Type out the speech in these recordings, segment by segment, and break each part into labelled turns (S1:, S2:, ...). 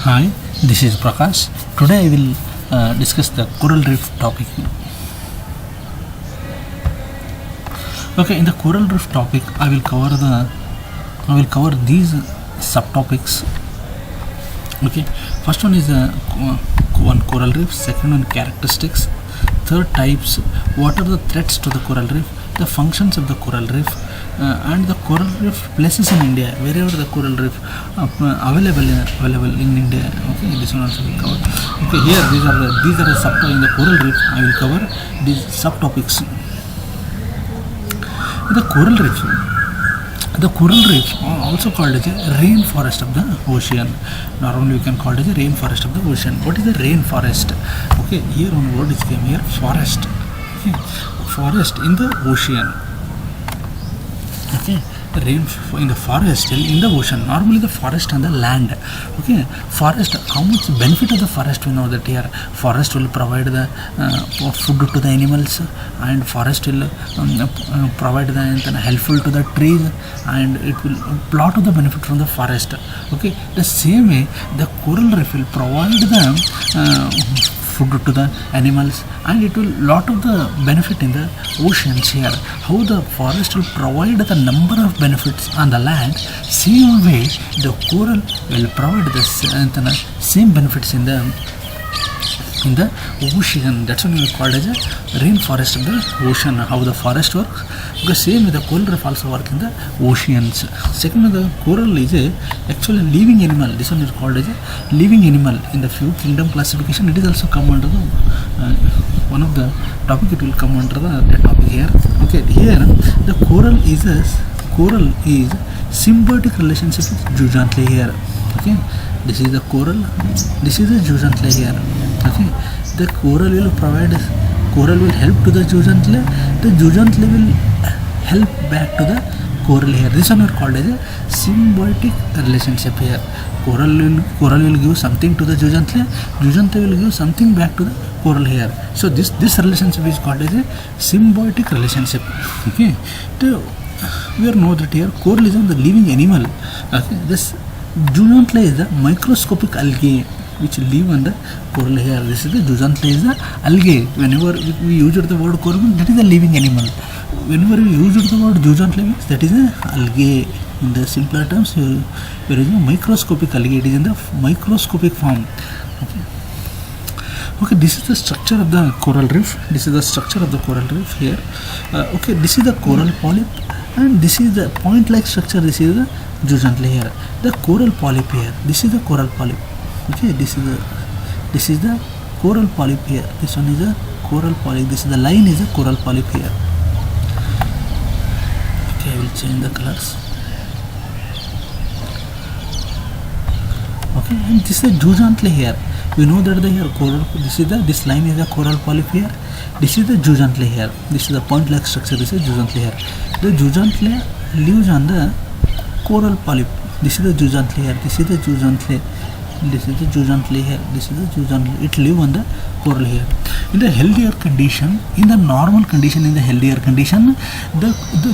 S1: Hi, this is Prakash. Today I will discuss the coral reef topic. Okay, in the coral reef topic, I will cover these subtopics. Okay, first one is one coral reef. Second one characteristics. Third types. What are the threats to the coral reef? The functions of the coral reef. And the coral reef places in India, wherever the coral reef available in India. Okay, this one also will cover. Okay, here these are the subtopics in the coral reef. I will cover these subtopics. The coral reef, also called as a rainforest of the ocean. Normally we can call it as a rainforest of the ocean. What is the rainforest? Okay, here one word is came here, forest. Okay, forest in the ocean. Okay, rain in the forest in the ocean. Normally the forest on the land. Okay, forest, how much benefit of the forest? We know that here forest will provide the food to the animals, and forest will provide the helpful to the trees, and it will lot of the benefit from the forest. Okay, the same way the coral reef will provide the food to the animals, and it will lot of the benefit in the oceans here. How the forest will provide the number of benefits on the land, same way the coral will provide the same benefits in the ocean. That's why we call it as a rainforest of the ocean. How the forest works, because same way the coral reef also work in the oceans. Second, the coral is actually a living animal. This one is called as a living animal. In the few kingdom classification, it is also come under the one of the topic. It will come under the topic here. Okay, here the coral is symbiotic relationship with zooxanthellae here. Okay, this is the coral, this is the zooxanthellae here. Okay, the coral will help to the zooxanthellae, the zooxanthellae will help back to the coral here. This one is called as a symbiotic relationship here. Coral will give something to the zooxanthellae, zooxanthellae will give something back to the coral here. So this relationship is called as a symbiotic relationship. Okay, we know that here coral is the living animal. Okay, this zooxanthellae is the microscopic algae which live on the coral here. This is the zooxanthellae is the algae. Whenever we use the word coral, that is a living animal. Whenever we use the word zooxanthellae, that is a algae. In the simpler terms, there is a microscopic algae. It is in the microscopic form. Okay, this is the structure of the coral reef. This is the structure of the coral reef here. Okay, this is the coral polyp, and this is the point-like structure. This is the zooxanthellae here. The coral polyp here. This is the coral polyp. Okay, this is the coral polyp here. This one is a coral polyp. This is the line is a coral polyp here. Okay, I will change the colors. Okay, and this is the zooxanthellae here. We know that the here coral. This line is a coral polyp here. This is the zooxanthellae here. This is the point-like structure. This is zooxanthellae here. The zooxanthellae lives on the coral polyp. This is the zooxanthellae here. This is the zooxanthellae. This is the zooxanthellae here. This is the zooxanthellae. It lives on the coral here. In the healthier condition, in the normal condition, in the healthier condition, the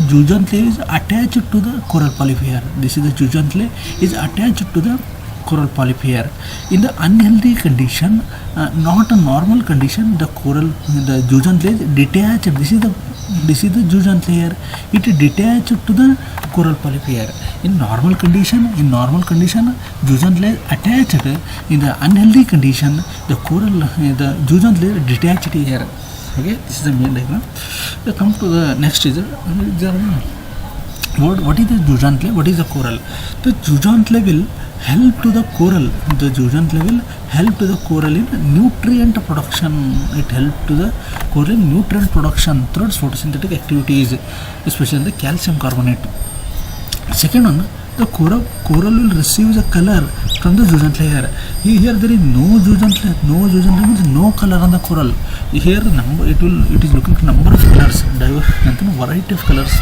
S1: zooxanthellae is attached to the coral polyp here. This is the zooxanthellae is attached to the coral polyp here. In the unhealthy condition, not a normal condition, the zooxanthellae is detached. This is the zooxanthellae here. It is detached to the coral polyp here. In normal condition, zooxanthellae is attached. In the unhealthy condition, the zooxanthellae is detached here. Okay, this is the main diagram. We come to the next is what is the zooxanthellae? What is the coral? The zooxanthellae will help to the coral. The zooxanthellae will help to the coral in nutrient production. It helps to the coral in nutrient production through photosynthetic activities, especially the calcium carbonate. Second one, the coral will receive the color from the zooxanthellae here. Here there is no zooxanthellae. No zooxanthellae means no color on the coral. Here it is looking at number of colors, variety of colors.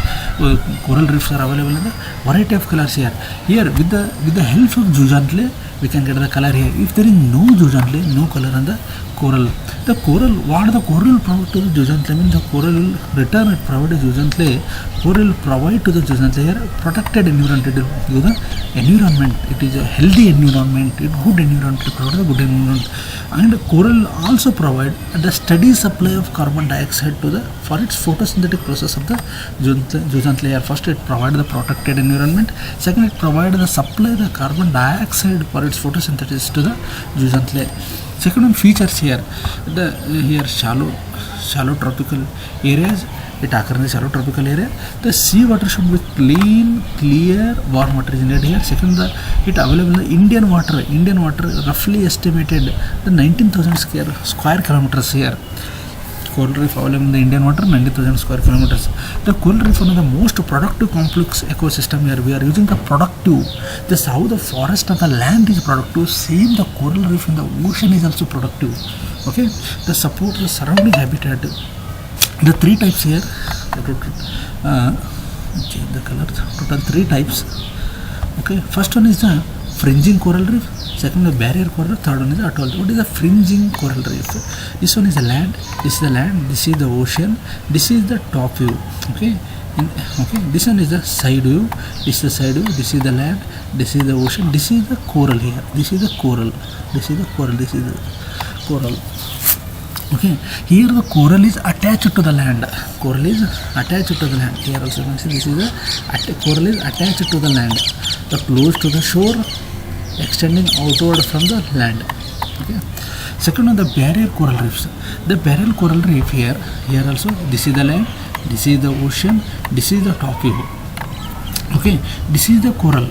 S1: Coral reefs are available in the variety of colors here. Here with the help of zooxanthellae, we can get the color here. If there is no zooxanthellae, no color on the coral. What the coral will provide to the zooxanthellae means the coral will return and provide a zooxanthellae. Coral will provide to the zooxanthellae here protected environment. It is a healthy environment. environment, good environment, provide the good environment. And coral also provide the steady supply of carbon dioxide to the for its photosynthetic process of the zooxanth layer. First, it provides the protected environment. Second, it provides the supply the carbon dioxide for its photosynthesis to the zooxanth layer. Second one, features here, here shallow tropical areas. It occurs in the shallow tropical area. The sea water should be clean, clear, warm water is needed here. Second, it available in the Indian water roughly estimated the 19,000 square kilometers here. Coral reef available in the Indian water 90,000 square kilometers. The coral reef is one of the most productive complex ecosystem here. We are using the productive. This how the forest and the land is productive. Same the coral reef in the ocean is also productive. Okay, the support the surrounding habitat. The three types here. Change the color. Total three types. Okay, first one is the fringing coral reef. Second, the barrier coral. Third one is the atoll. What is the fringing coral reef? This one is the land. This is the land. This is the ocean. This is the top view. Okay. This one is the side view. This is the side view. This is the land. This is the ocean. This is the coral here. This is the coral. This is the coral. This is the coral. Okay, here the coral is attached to the land. Coral is attached to the land. Here also you can see this is the coral is attached to the land. The close to the shore, extending outward from the land. Okay. Second one, the barrier coral reefs. The barrier coral reef here also this is the land, this is the ocean, this is the top view. Okay, this is the coral.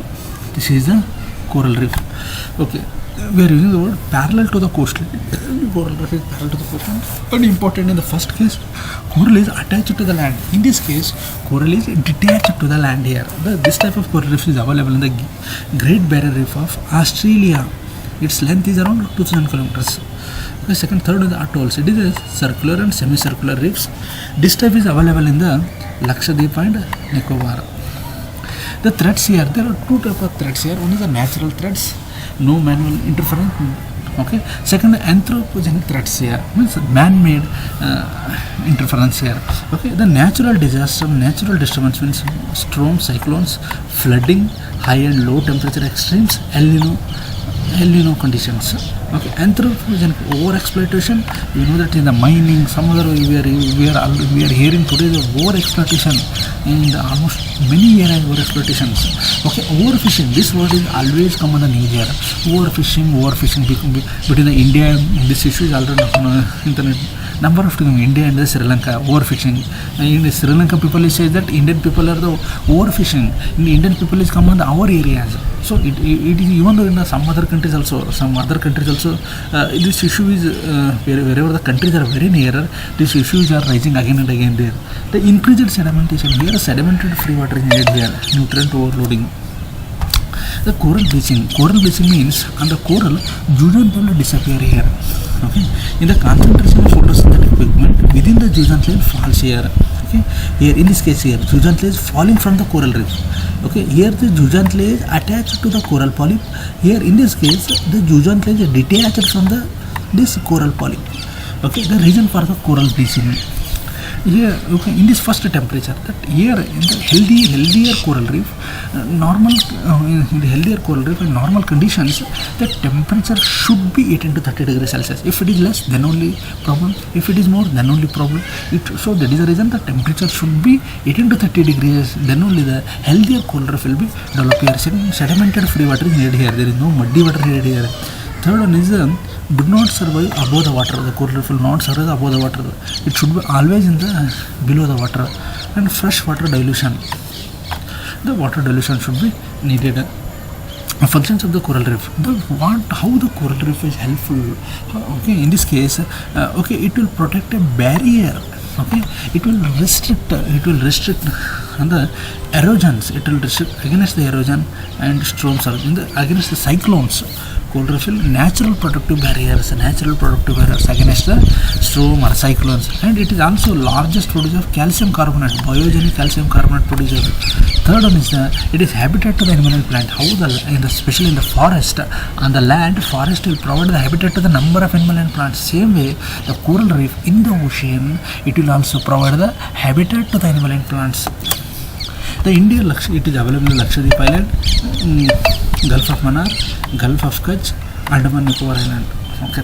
S1: This is the coral reef. Okay. We are using the word parallel to the coastline. Coral reef is parallel to the coastline. But important in the first case, coral is attached to the land. In this case, coral is detached to the land here. This type of coral reef is available in the Great Barrier Reef of Australia. Its length is around 2,000 kilometers. Okay, second, third is the atolls. It is a circular and semicircular reefs. This type is available in the Lakshadweep and Nicobar. The threads here, there are two types of threads here. One is the natural threads. No manual interference. Okay. Second, anthropogenic threats here, means man-made interference here. Okay. The natural disaster, natural disturbance means storms, cyclones, flooding, high and low temperature extremes, El Nino conditions. Okay. Anthropogenic over-exploitation. You know that in the mining, some other we are hearing today the over-exploitation in the almost many areas over-exploitations. Okay, overfishing. This word is always come on the news here. Overfishing between the India. This issue is already on internet. Number of times India and the Sri Lanka overfishing. In the Sri Lanka people say that Indian people are the overfishing. In the Indian people is come on the our areas. So it is even though in the some other countries also, this issue is wherever the countries are very nearer, these issues are rising again and again there. The increased sedimentation here, sedimented free water is needed here, nutrient overloading. The coral bleaching. Coral bleaching means on the coral, zooxanth will disappear here. Okay. In the concentration of photosynthetic pigment within the zooxanth layer falls here. Okay. Here in this case here, zooxanth layer is falling from the coral reef. Okay. Here the zooxanth layer is attached to the coral polyp. Here in this case, the zooxanth layer is detached from this coral polyp. Okay. The reason for the coral bleaching. Here, okay, in this first temperature, that here in the healthier coral reef, in the healthier coral reef in normal conditions, the temperature should be 18 to 30 degrees Celsius. If it is less, then only problem. If it is more, then only problem. So that is the reason the temperature should be 18 to 30 degrees. Then only the healthier coral reef will be developed here. Sedimented free water is needed here. There is no muddy water needed here. Third one is do not survive above the water. The coral reef will not survive above the water. It should be always in the below the water. And fresh water dilution. The water dilution should be needed. Functions of the coral reef. How the coral reef is helpful. Okay, in this case, okay, it will protect a barrier. Okay, it will restrict and the erosions. It will restrict against the erosion and storms against the cyclones. Coral reef natural protective barriers against the storm or cyclones, and it is also largest producer of calcium carbonate, biogenic calcium carbonate producer. Third one is it is habitat to the animal and plant. How especially in the forest, on the land, forest will provide the habitat to the number of animal and plants. Same way, the coral reef in the ocean, it will also provide the habitat to the animal and plants. The India, it is available in Lakshadweep Island. Gulf of Mannar, Gulf of Kutch, Andaman Nicobar Island. Okay.